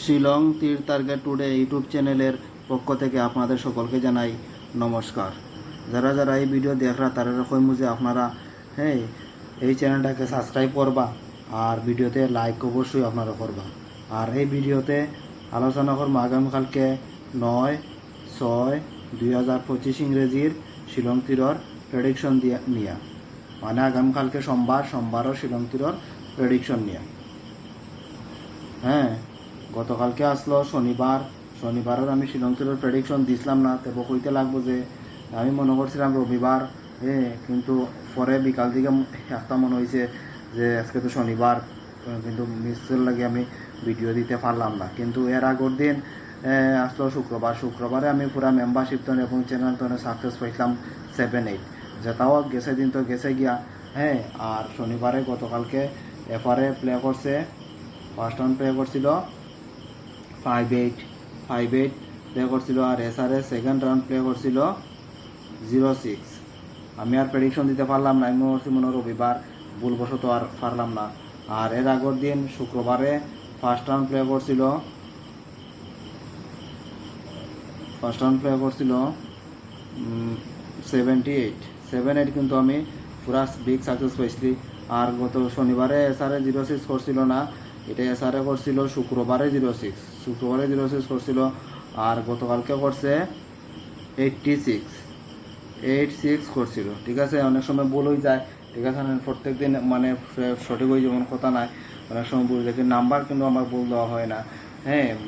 শিলং তীর target today YouTube চ্যানেলের পক্ষ থেকে আপনাদের সকলকে জানাই নমস্কার। যারা যারা এই ভিডিও দেখরা তারা কইমু যে আপনারা এই চ্যানেলটাকে সাবস্ক্রাইব করবা আর ভিডিওতে লাইক অবশ্যই আপনারা করবা। আর এই ভিডিওতে আলোচনা করবো আগামীকালকে 9/6/2025 ইংরেজির শিলং তীরর প্রেডিকশন নিয়ে, মানে আগামীকালকে সোমবারও শিলং তীরর প্রেডিকশন নিয়ে। গতকালকে আসলো শনিবারের আমি শিলং তীরের প্রেডিকশন দিছিলাম না, তবে কইতে লাগবো যে আমি মনে করছিলাম রবিবার, কিন্তু পরে বিকাল দিকে একটা মনে হয়েছে যে আজকে তো শনিবার, কিন্তু মিসের লাগে আমি ভিডিও দিতে পারলাম না। কিন্তু এর আগের দিন আসলো শুক্রবারে আমি পুরা মেম্বারশিপ তো এবং চ্যানেল তো সাকসেস পাইছিলাম 7-8, যেটাও গেছে দিন তো গেছে গিয়া। আর শনিবারে গতকালকে এফআরএ প্লে করছে, ফার্স্ট রাউন্ড প্লে করছিল 5-8 প্লে করছিল, আর এসআরএ সেকেন্ড রাউন্ড প্লে করছিল 0-6। আমি আর প্রেডিকশন দিতে পারলাম না, আমি মনে রবিবার ভুলবশত আর পারলাম না। আর এর আগের দিন শুক্রবারে ফার্স্ট রাউন্ড প্লে করছিল 7-8, কিন্তু আমি পুরা বিগ সাকসেস পাইছি। আর গত শনিবারে এসআরএ 0-6 করছিল না, এটা এসআরএ করছিল শুক্রবারে 0-6 করছিল। আর গতকালকে করছে 86 করছিল। ঠিক আছে, অনেক সময় ভুল হয়ে যায়, ঠিক আছে, প্রত্যেক দিন মানে সঠিক হয়ে যেমন কথা নাই, অনেক সময় ভুল দেখি নাম্বার কিন্তু আমার ভুল দেওয়া হয় না।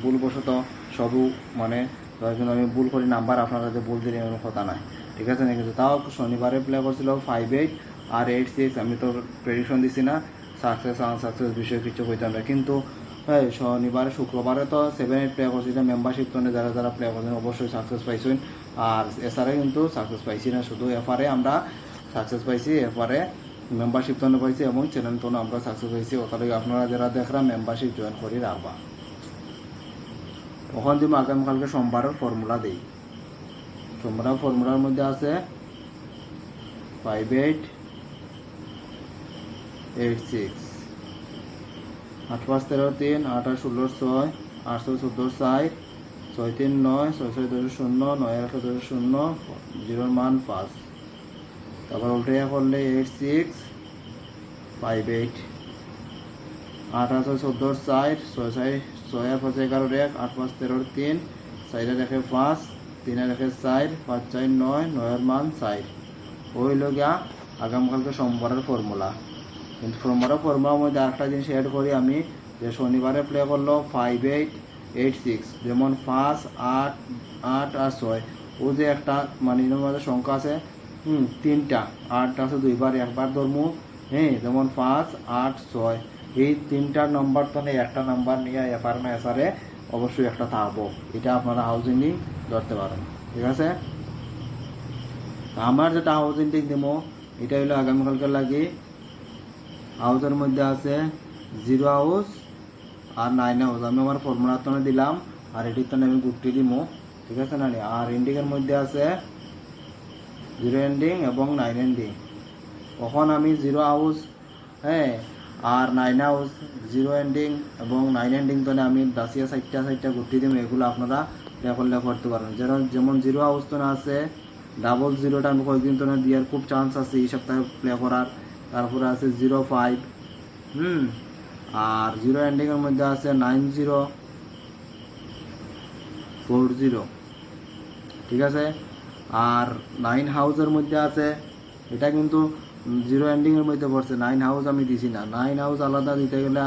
ভুলবশত সবও মানে কিন্তু আমি ভুল করি নাম্বার, আপনারা যে ভুল দিলে এমন কথা নাই, ঠিক আছে না। কিন্তু তাও শনিবারে প্লে করছিল 5-8 আর 8-6। আমি তো প্রেডিকশন দিছি না সাকসেস আনসাকসেস বিষয়ে কিছু কইতাম না, কিন্তু শনিবারে শুক্রবারে তো 7-8 প্লে করছি, মেম্বারশিপ তো যারা যারা প্লে করছেন অবশ্যই সাকসেস পাইছেন। আর এসআরএ কিন্তু সাকসেস পাইছি না, শুধু এফআরএ আমরা সাকসেস পাইছি, এফআরএ মেম্বারশিপ তো পাইছি এবং চ্যানেল তো আমরা সাকসেস পাইছি। ওখানে আপনারা যারা দেখরা মেম্বারশিপ জয়েন করে রাখবা। ওখান তুমি আগামীকালকে সোমবারের ফর্মুলা দিই। সোমবার ফর্মুলার মধ্যে আছে 5-8 8-6, 8-5-13-3, 8-8-16-6, 8-6-14-4, 6-3-9, 6-6-0, 9-1-0, 0 মান 5। তারপর উল্টে করলে 8-6 5-8, 8-6-14-4, 6-5-11, 8-5-13-3, 4-1-5, 3-1-4, 5-4-9, 9 মান 4। ওই লগিয়া আগামীকালকে সোমবারের ফর্মুলা। কিন্তু ফর্মুলার মধ্যে আরেকটা জিনিস অ্যাড করি আমি, যে শনিবারে প্লে করলো 5-8 8-6, যেমন 5, 8 আর 6, ও যে একটা মানে মধ্যে সংখ্যা আছে 3টা, 8 আছে দুইবার, একবার ধরমু, যেমন 5, 8, 6, এই 3টা নম্বর তো একটা নাম্বার নিয়ে এফআর না এসআরএ অবশ্যই একটা থাকবো। এটা আপনারা হাউজিং ধরতে পারেন, ঠিক আছে। আমার যেটা হাউজিং দেবো এটা হলো আগামীকালকে লাগে হাউসের মধ্যে আছে 0 হাউস আর 9 হাউস। আমি আমার ফর্মুলা তো দিলাম, আর এটির তো আমি গুটি দিমো, ঠিক আছে না। আর এন্ডিংয়ের মধ্যে আছে 0 এন্ডিং এবং 9 এন্ডিং। তখন আমি 0 হাউস আর 9 হাউস, 0 এন্ডিং এবং 9 এন্ডিং তো আমি দাসিয়া সাইডটা গুটি দিম। এগুলো আপনারা প্লে করলে করতে পারেন। যেমন 0 হাউস তো আছে 00টা আমি কয়েকদিন তো দেওয়ার খুব চান্স আছে এই সপ্তাহে প্লে করার। তারপরে আছে 05, আর 0 এন্ডিংয়ের মধ্যে আছে 9040, ঠিক আছে। আর 9 হাউসের মধ্যে আছে, এটা কিন্তু 0 এন্ডিংয়ের মধ্যে পড়ছে, 9 হাউস আমি দিছি না। 9 হাউস আলাদা দিতে গেলে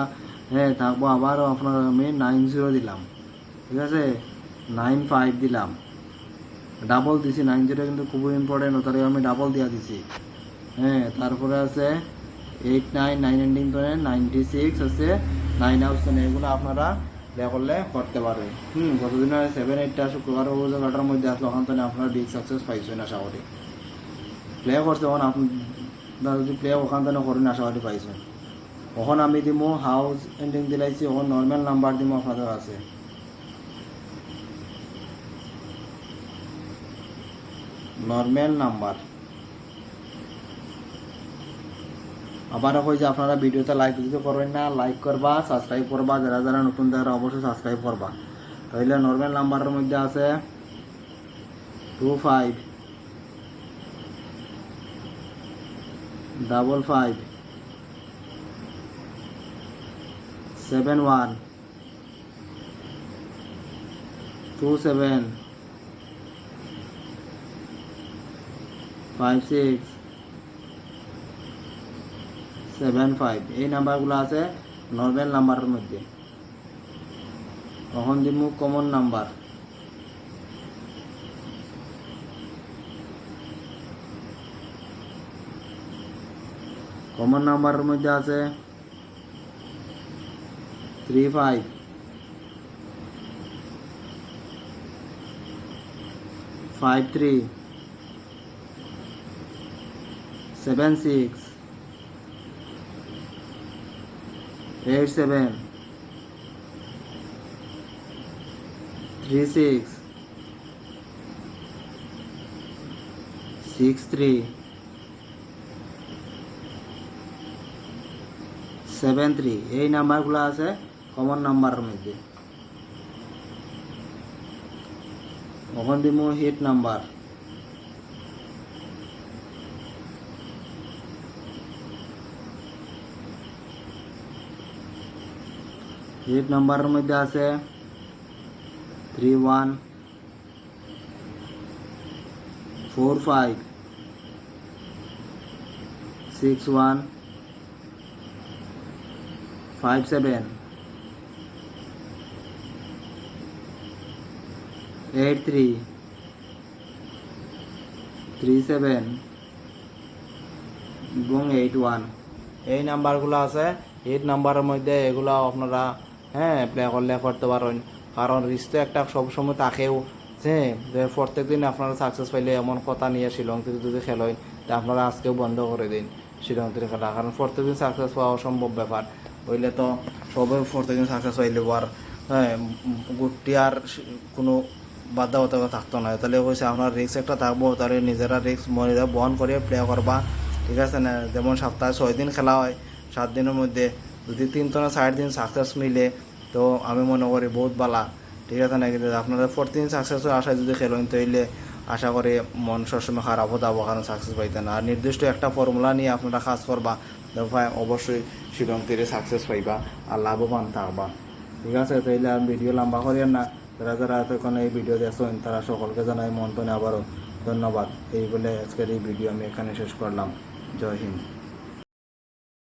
থাকবো আবারও আপনার আমি 90 দিলাম, ঠিক আছে, 95 দিলাম, ডাবল দিছি। 90 কিন্তু খুবই ইম্পর্টেন্ট, ওটারে আমি ডাবল দিয়া দিছি। তারপরে আছে 8-9 এন্ডিং তো 96 আছে 9 হাউস তো, এগুলো আপনারা প্লে করলে করতে পারবেন। গতদিন 7-8টা শুক্রবার জায়গাটার মধ্যে আসলো, ওখান থেকে আপনারা বিগ সাকসেস পাইছেন আশা করি। প্লে করছে ওখানে আপনারা যদি প্লে ওখান থেকে করেন আশা করি পাইছেন। ওখানে আমি দিব হাউস এন্ডিং দিলাইছি, ওখানে নর্মাল নাম্বার দিব আপনাদের আছে। নর্মাল নাম্বার আবারও কই যে আপনারা ভিডিওতে লাইক দিতে করবেন না, লাইক করবা, সাবস্ক্রাইব করবা, যারা যারা নতুন যারা অবশ্যই সাবস্ক্রাইব করবা। তাহলে নর্মাল নাম্বারের মধ্যে আছে 25 55 71 27 56 75 এই নাম্বারগুলো আছে নর্মাল নাম্বারের মধ্যে। তখন দিব কমন নাম্বার। কমন নাম্বারের মধ্যে আছে 35 53 76 87 36 63 73 এই নাম্বারগুলো আছে কমন নাম্বারের মধ্যে। তখন দিব হিট নাম্বার। হিট নাম্বারের মধ্যে আছে 31 45 61 57 83 37 এবং 81 এই নাম্বারগুলো আছে হিট নাম্বারের মধ্যে। এগুলো আপনারা প্লে করলে করতে পারেন, কারণ রিস্ক তো একটা সবসময় থাকেও যে প্রত্যেক দিন আপনারা সাকসেস পাইলে এমন কথা নিয়ে শিলং থেকে যদি খেলেন তা আপনারা আজকেও বন্ধ করে দিন শিলং থেকে খেলা, কারণ প্রত্যেক দিন সাকসেস পাওয়া অসম্ভব ব্যাপার। হইলে তো সবাই প্রত্যেক দিন সাকসেস পাইলে আর গুটি আর কোনো বাধ্যবাধকতা থাকতো না। তাহলে কইছে আপনার রিস্ক একটা থাকবো, তাহলে নিজেরা রিস্ক মনিরা বহন করে প্লে করবা, ঠিক আছে না। যেমন সপ্তাহে 6 দিন খেলা হয়, 7 দিনের মধ্যে যদি 3 থেকে 4 দিন সাকসেস মিলে তো আমি মনে করি বহুত বালা, ঠিক আছে না। কিন্তু আপনারা প্রতিদিন সাকসেসের আশায় যদি খেলেন তাইলে আশা করি মন সবসময় খারাপ হতে হবে, কারণ সাকসেস পাইতেন না। আর নির্দিষ্ট একটা ফর্মুলা নিয়ে আপনারা কাজ করবা, দেখবা অবশ্যই শিলং তীরে সাকসেস পাইবা আর লাভবান থাকবা, ঠিক আছে। তাইলে আমি ভিডিও লম্বা করিয়েন না। যারা যারা এতক্ষণ এই ভিডিও দেখছেন তারা সকলকে জানাই মন্তনে আবারও ধন্যবাদ। এই বলে আজকের এই ভিডিও আমি এখানে শেষ করলাম। জয় হিন্দ।